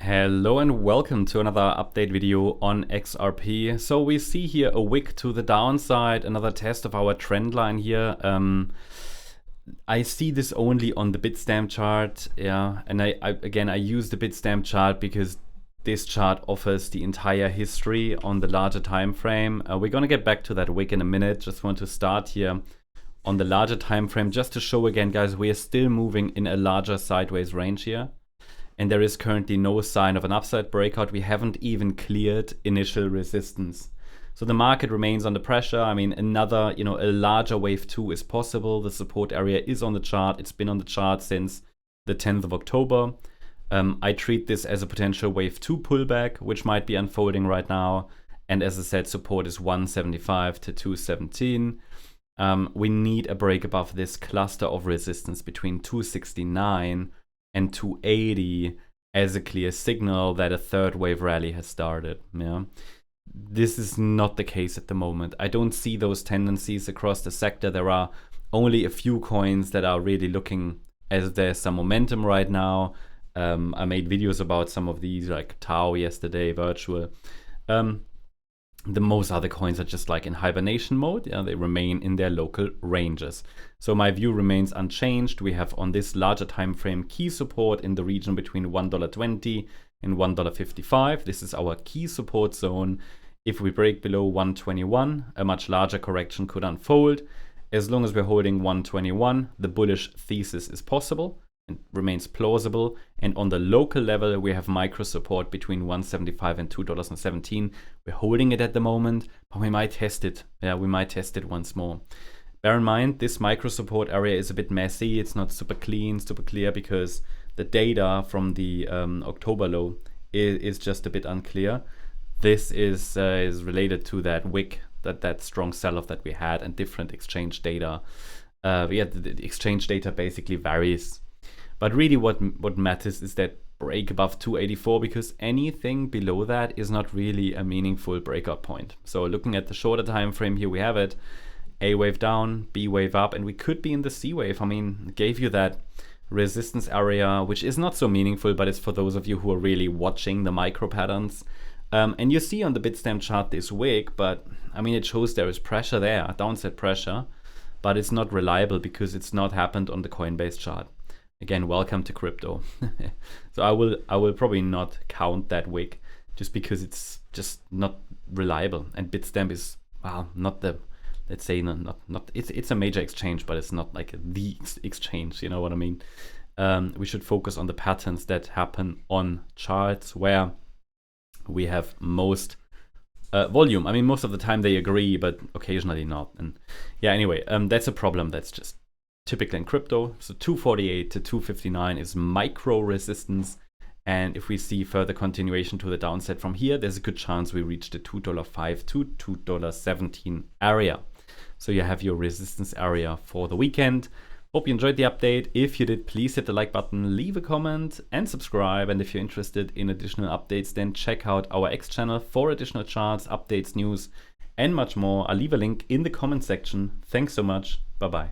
Hello and welcome to another update video on XRP. So we see here a wick to the downside, another test of our trend line here. I see this only on the Bitstamp chart, and I use the Bitstamp chart because this chart offers the entire history on the larger time frame. We're gonna get back to that wick in a minute. Just want to start here on the larger time frame just to show again, guys, we are still moving in a larger sideways range here. And there is currently no sign of an upside breakout. We haven't even cleared initial resistance. So the market remains under pressure. I mean, another, a larger wave 2 is possible. The support area is on the chart. It's been on the chart since the 10th of October. I treat this as a potential wave 2 pullback, which might be unfolding right now. And as I said, support is 175 to 217. We need a break above this cluster of resistance between 269 and 280 as a clear signal that a third wave rally has started. This is not the case at the moment. I don't see those tendencies across the sector. There are only a few coins that are really looking as there's some momentum right now. I made videos about some of these, like Tau yesterday, Virtual. The most other coins are just like in hibernation mode. They remain in their local ranges. So my view remains unchanged. We have on this larger time frame key support in the region between $1.20 and $1.55. This is our key support zone. If we break below 121, a much larger correction could unfold. As long as we're holding 121, the bullish thesis is possible and remains plausible. And on the local level, we have micro support between 175 and $2.17. We're holding it at the moment, but we might test it. We might test it once more. Bear in mind, this micro support area is a bit messy. It's not super clean, super clear, because the data from the October low is just a bit unclear. This is related to that wick, that strong sell-off that we had, and different exchange data. The exchange data basically varies. But really what matters is that break above 284, because anything below that is not really a meaningful breakout point. So looking at the shorter time frame here, we have it. A wave down, B wave up, and we could be in the C wave. I mean, it gave you that resistance area, which is not so meaningful, but it's for those of you who are really watching the micro patterns. And you see on the Bitstamp chart this wick, but I mean, it shows there is pressure there, downside pressure, but it's not reliable because it's not happened on the Coinbase chart. Again, welcome to crypto. So I will probably not count that wick just because it's just not reliable. And Bitstamp is, well, not the, let's say, not it's a major exchange, but it's not like the exchange, you know what I mean? We should focus on the patterns that happen on charts where we have most volume. I mean, most of the time they agree, but occasionally not. And yeah, anyway, that's a problem that's just typical in crypto. So 248 to 259 is micro resistance. And if we see further continuation to the downside from here, there's a good chance we reach the $2.05 to $2.17 area. So you have your resistance area for the weekend. Hope you enjoyed the update. If you did, please hit the like button, leave a comment and subscribe. And if you're interested in additional updates, then check out our X channel for additional charts, updates, news, and much more. I'll leave a link in the comment section. Thanks so much. Bye-bye.